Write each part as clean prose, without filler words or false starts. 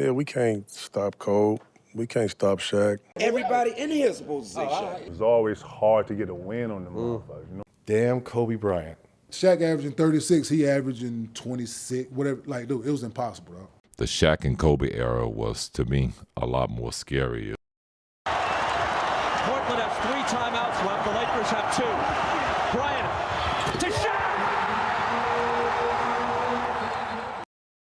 Yeah, we can't stop Kobe. We can't stop Shaq. Everybody in here is supposed to say Shaq. It was always hard to get a win on the motherfuckers, you know? Damn Kobe Bryant. Shaq averaging 36, he averaging 26, whatever. Like, dude, it was impossible, dog. The Shaq and Kobe era was, to me, a lot more scarier. Portland has 3 timeouts left. The Lakers have 2. Bryant to Shaq!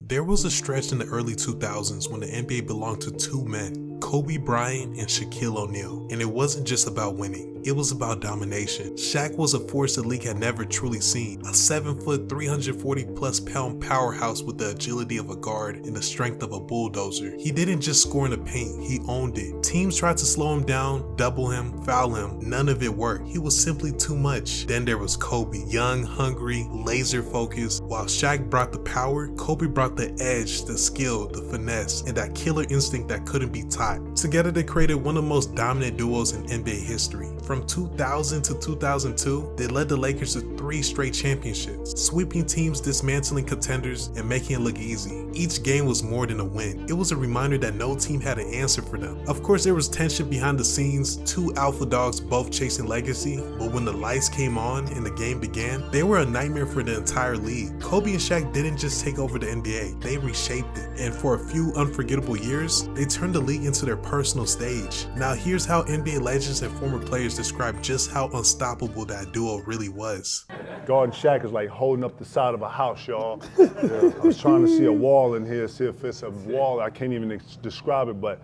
There was a stretch in the early 2000s when the NBA belonged to 2 men, Kobe Bryant and Shaquille O'Neal, and it wasn't just about winning. It was about domination. Shaq was a force the league had never truly seen. A 7-foot, 340-plus pound powerhouse with the agility of a guard and the strength of a bulldozer. He didn't just score in the paint, he owned it. Teams tried to slow him down, double him, foul him. None of it worked. He was simply too much. Then there was Kobe, young, hungry, laser focused. While Shaq brought the power, Kobe brought the edge, the skill, the finesse, and that killer instinct that couldn't be taught. Together they created one of the most dominant duos in NBA history. From 2000 to 2002, they led the Lakers to 3 straight championships, sweeping teams, dismantling contenders, and making it look easy. Each game was more than a win. It was a reminder that no team had an answer for them. Of course, there was tension behind the scenes, 2 alpha dogs both chasing legacy, but when the lights came on and the game began, they were a nightmare for the entire league. Kobe and Shaq didn't just take over the NBA, they reshaped it, and for a few unforgettable years, they turned the league into their personal stage. Now here's how NBA legends and former players describe just how unstoppable that duo really was. Guarding Shaq is like holding up the side of a house, y'all. I was trying to see a wall in here, see if it's a wall. I can't even describe it, but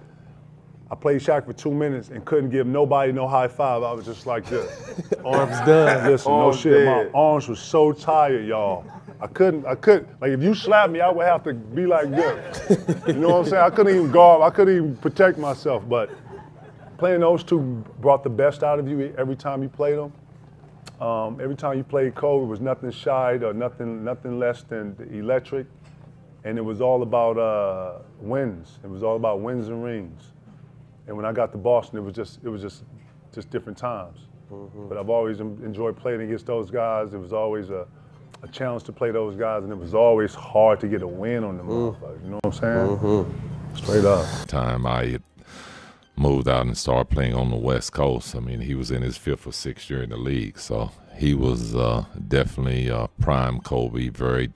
I played Shaq for 2 minutes and couldn't give nobody no high five. I was just like this. Arms done. Listen, no shit, my arms were so tired, y'all. I couldn't, like if you slapped me, I would have to be like this. You know what I'm saying? I couldn't even guard, I couldn't even protect myself, but playing those 2 brought the best out of you every time you played them. Every time you played Kobe, it was nothing shy or nothing less than electric, and it was all about wins. It was all about wins and rings. And when I got to Boston, it was just different times. But I've always enjoyed playing against those guys. It was always a challenge to play those guys, and it was always hard to get a win on them motherfuckers. You know what I'm saying? Straight up. Time I moved out and started playing on the West Coast. I mean, he was in his 5th or 6th year in the league, so he was definitely prime Kobe, very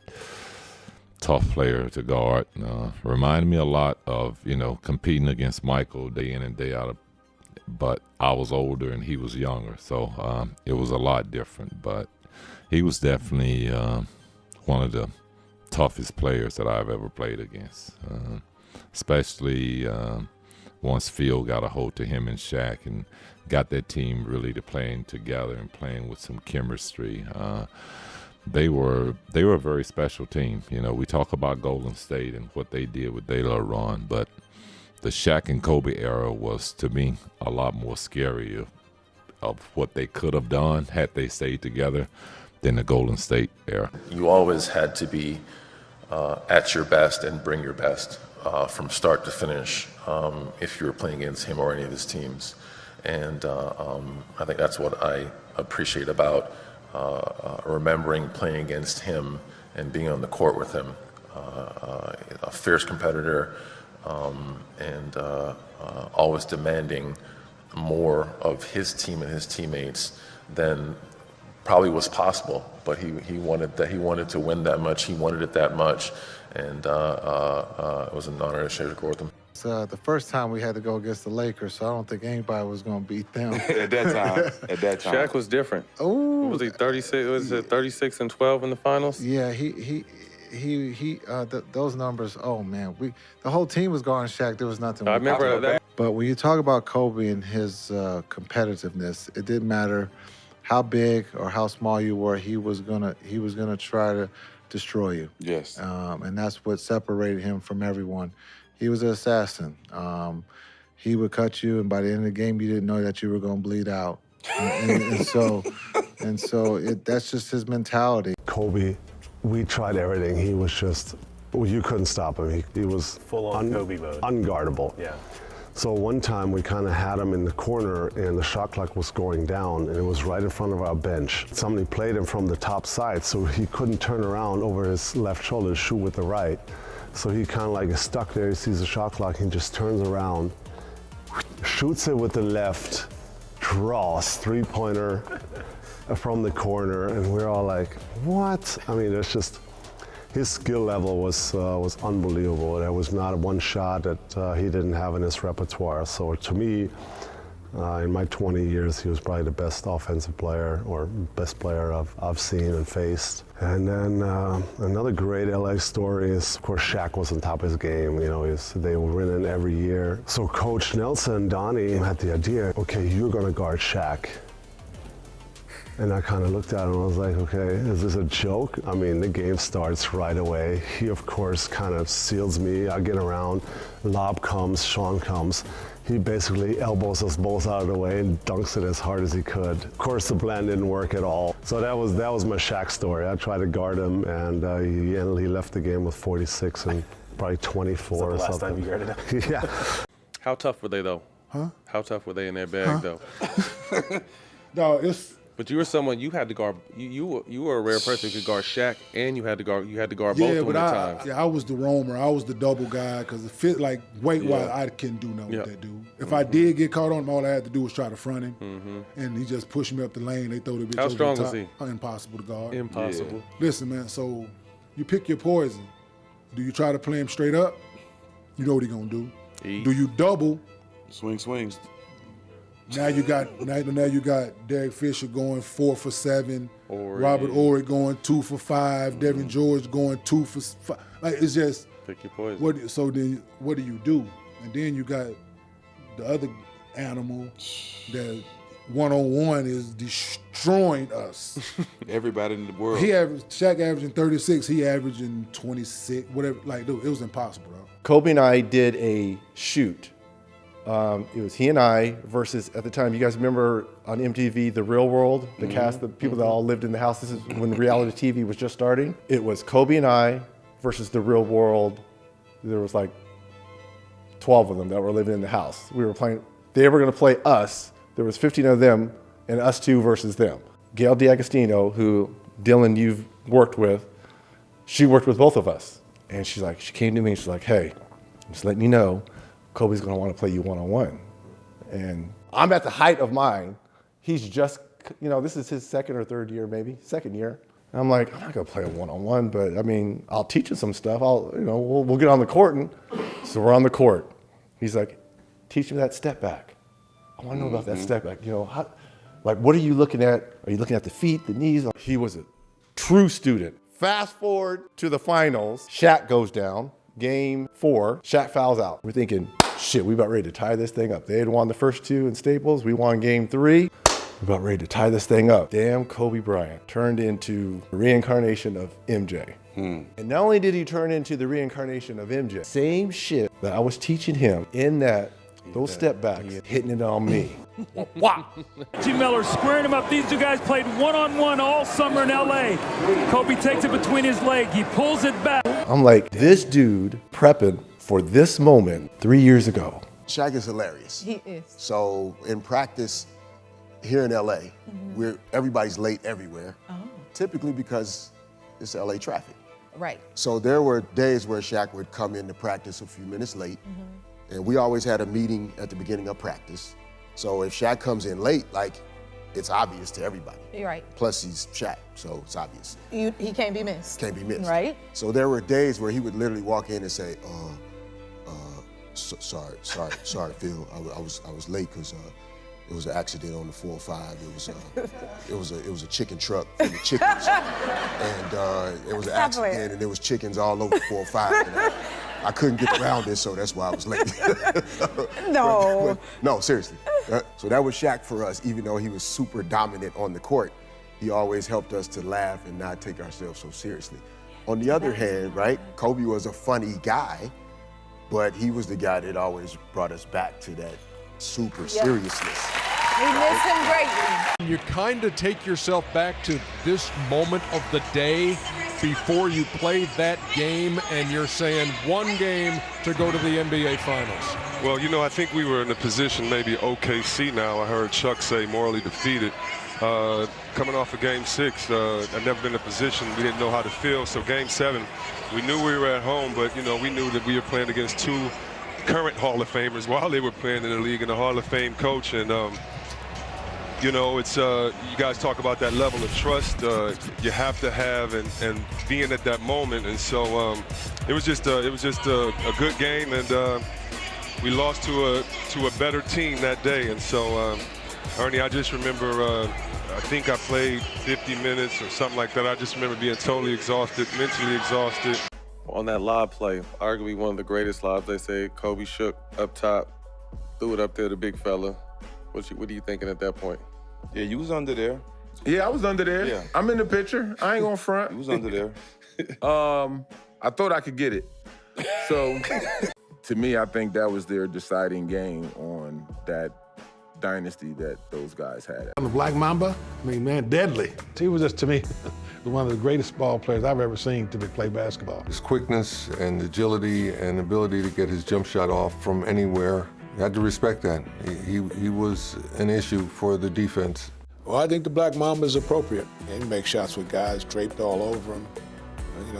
tough player to guard. Reminded me a lot of, competing against Michael day in and day out, but I was older and he was younger, so it was a lot different, but he was definitely one of the toughest players that I've ever played against, especially once Phil got a hold to him and Shaq and got that team really to playing together and playing with some chemistry. They were a very special team. We talk about Golden State and what they did with their little run, but the Shaq and Kobe era was, to me, a lot more scary of what they could have done had they stayed together than the Golden State era. You always had to be at your best and bring your best from start to finish if you were playing against him or any of his teams. And I think that's what I appreciate about remembering playing against him and being on the court with him. A fierce competitor and always demanding more of his team and his teammates than probably was possible, but he wanted to win that much. He wanted it that much, and it was an honor to share the court with him. It's the first time we had to go against the Lakers, so I don't think anybody was going to beat them. At that time. Shaq was different. Oh, was he 36? Was it 36 and 12 in the finals? Yeah, those numbers. Oh man, the whole team was guarding Shaq. There was nothing. I remember that. But when you talk about Kobe and his competitiveness, it didn't matter how big or how small you were. He was gonna try to destroy you. Yes. And that's what separated him from everyone. He was an assassin. He would cut you, and by the end of the game, you didn't know that you were gonna bleed out. And so that's just his mentality. Kobe, we tried everything. He was just, you couldn't stop him. He was full on Kobe mode. Unguardable. Yeah. So one time we kind of had him in the corner and the shot clock was going down and it was right in front of our bench. Somebody played him from the top side so he couldn't turn around over his left shoulder to shoot with the right. So he kind of like is stuck there, he sees the shot clock, he just turns around, shoots it with the left, draws, three-pointer from the corner, and we're all like, what? I mean, it's just, his skill level was unbelievable. There was not one shot that he didn't have in his repertoire. So to me, in my 20 years, he was probably the best offensive player or best player I've seen and faced. And then another great LA story is, of course, Shaq was on top of his game. You know, they were winning every year. So Coach Nelson, Donnie, had the idea, okay, you're gonna guard Shaq. And I kind of looked at him and I was like, okay, is this a joke? I mean, the game starts right away. He, of course, kind of seals me. I get around, lob comes, Sean comes. He basically elbows us both out of the way and dunks it as hard as he could. Of course, the plan didn't work at all. So that was my Shaq story. I tried to guard him, and he left the game with 46 and probably 24 or something. Last time you guarded him? Yeah. How tough were they, though? Huh? How tough were they in their bag, though? No, it's. But you were someone you had to guard. You were a rare person who could guard Shaq, and you had to guard both Yeah, of them but at times. I was the roamer. I was the double guy because it fit like weight-wise, I couldn't do nothing with that dude. If I did get caught on him, all I had to do was try to front him, and he just pushed me up the lane. They throw the bitch How over strong the was top. he? Impossible to guard. Impossible. Yeah. Listen, man. So you pick your poison. Do you try to play him straight up? You know what he gonna do. Do you double? Swings. Now you got Derek Fisher going 4 for 7, Robert Ory going 2 for 5, Devin George going 2 for 5. Like, it's just pick your poison. Then what do you do? And then you got the other animal that one-on-one is destroying us. Everybody in the world. Shaq averaging 36, he averaging 26, whatever. Like, dude, it was impossible, bro. Kobe and I did a shoot. It was he and I versus, at the time, you guys remember on MTV, The Real World, the cast, the people that all lived in the house. This is when reality TV was just starting. It was Kobe and I versus The Real World. There was like 12 of them that were living in the house. We were playing, they were gonna play us. There was 15 of them and us two versus them. Gail D'Agostino, who Dylan, you've worked with, she worked with both of us. And she came to me and she's like, hey, I'm just letting you know, Kobe's gonna wanna play you one-on-one. And I'm at the height of mine. He's just, this is his second or third year maybe, second year. And I'm like, I'm not gonna play a one-on-one, but I mean, I'll teach him some stuff. We'll get on the court. And so we're on the court. He's like, teach me that step back. I wanna know about that step back. What are you looking at? Are you looking at the feet, the knees? He was a true student. Fast forward to the finals, Shaq goes down. Game 4, Shaq fouls out. We're thinking, shit, we about ready to tie this thing up. They had won the first 2 in Staples. We won game 3. We're about ready to tie this thing up. Damn, Kobe Bryant turned into the reincarnation of MJ. And not only did he turn into the reincarnation of MJ, same shit that I was teaching him in those step backs, hitting it on me. Wow. G. Miller squaring him up. These two guys played one-on-one all summer in LA. Kobe takes it between his legs. He pulls it back. I'm like, this dude prepping for this moment 3 years ago. Shaq is hilarious. He is. So in practice here in LA, everybody's late everywhere, typically because it's LA traffic. Right. So there were days where Shaq would come into practice a few minutes late, and we always had a meeting at the beginning of practice. So if Shaq comes in late, it's obvious to everybody. You're right. Plus he's Shaq, so it's obvious. He can't be missed. Can't be missed. Right. So there were days where he would literally walk in and say, sorry, Phil, I was late because it was an accident on the 405. It was a chicken truck full of chickens, and it was an accident, and there was chickens all over the 405. And I couldn't get around it, so that's why I was late. No. No, seriously. So that was Shaq for us, even though he was super dominant on the court. He always helped us to laugh and not take ourselves so seriously. On the other hand, right, Kobe was a funny guy, but he was the guy that always brought us back to that super seriousness. We miss him greatly. You kind of take yourself back to this moment of the day before you played that game, and you're saying one game to go to the NBA Finals. Well, I think we were in a position, maybe OKC now, I heard Chuck say morally defeated, coming off of Game 6, I've never been in a position we didn't know how to feel. So Game 7, we knew we were at home, but we knew that we were playing against two current Hall of Famers while they were playing in the league, and a Hall of Fame coach. And it's you guys talk about that level of trust you have to have, and being at that moment. And so it was just a good game, and we lost to a better team that day. And so Ernie, I just remember I think I played 50 minutes or something like that. I just remember being totally exhausted, mentally exhausted. On that lob play, arguably one of the greatest lobs, they say, Kobe shook up top, threw it up there to big fella. What are you thinking at that point? Yeah, you was under there. Yeah, I was under there. Yeah. I'm in the picture. I ain't gonna front. You was under there. I thought I could get it. So, to me, I think that was their deciding game on that dynasty that those guys had. The Black Mamba, I mean, man, deadly. He was just, to me, one of the greatest ball players I've ever seen to play basketball. His quickness and agility and ability to get his jump shot off from anywhere, you had to respect that. He was an issue for the defense. Well, I think the Black Mamba is appropriate. He makes shots with guys draped all over him,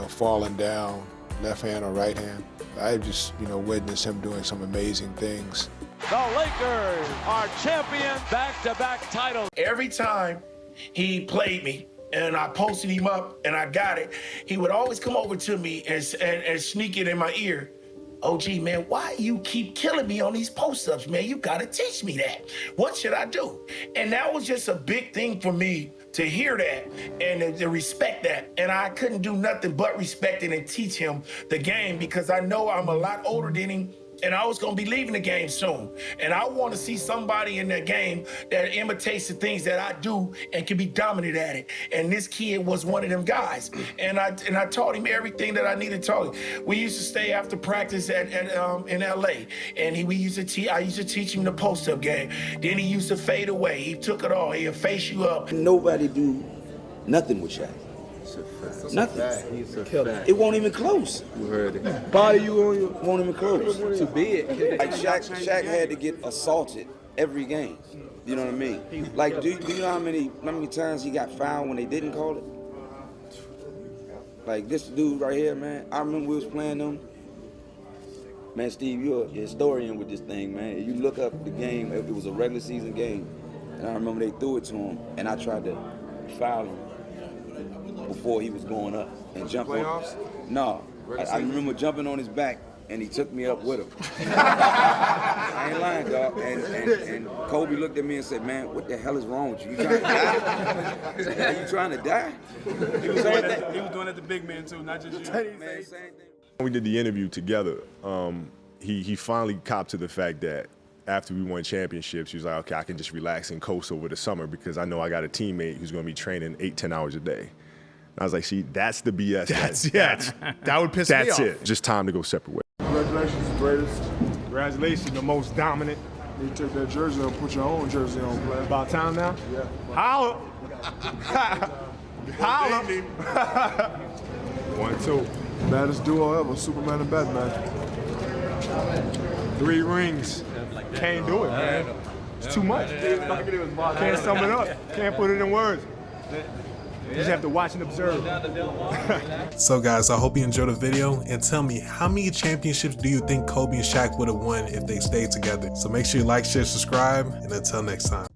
falling down, left hand or right hand. I just, witnessed him doing some amazing things. The Lakers are champion, back-to-back titles. Every time he played me and I posted him up and I got it, he would always come over to me and sneak it in my ear. OG, man, why you keep killing me on these post-ups, man? You gotta teach me that. What should I do? And that was just a big thing for me to hear that and to respect that. And I couldn't do nothing but respect it and teach him the game, because I know I'm a lot older than him, and I was gonna be leaving the game soon. And I wanna see somebody in that game that imitates the things that I do and can be dominant at it. And this kid was one of them guys. And I taught him everything that I needed to taught him. We used to stay after practice in LA, and I used to teach him the post-up game. Then he used to fade away. He took it all. He'll face you up. Nobody do nothing with Shaq. Nothing. It won't even close. You heard it. Body you won't even close. Too big. Like Shaq had to get assaulted every game. You know what I mean? Like, do you know how many times he got fouled when they didn't call it? Like this dude right here, man. I remember we was playing them. Man, Steve, you're a historian with this thing, man. You look up the game. It was a regular season game, and I remember they threw it to him, and I tried to foul him before he was going up and jumped Playoffs? No, I remember jumping on his back, and he took me up with him. I ain't lying, dog. And Kobe looked at me and said, "Man, what the hell is wrong with you? You trying to die? Are you trying to die?" He was doing it to big men too, not just you. Man, same thing. When we did the interview together, he finally copped to the fact that after we won championships, he was like, okay, I can just relax and coast over the summer because I know I got a teammate who's going to be training 8-10 hours a day. I was like, see, that's the BS. That would piss me off. That's it. Just time to go separate ways. Congratulations, greatest. Congratulations, the most dominant. You take that jersey and put your own jersey on, play. About time now? Yeah. Holla! Holla! 1-2. Baddest duo ever, Superman and Batman. 3 rings. Can't do it, man. It's too much. Can't sum it up. Can't put it in words. You just have to watch and observe. So guys, I hope you enjoyed the video, and tell me, how many championships do you think Kobe and Shaq would have won if they stayed together? So make sure you like, share, subscribe, and until next time.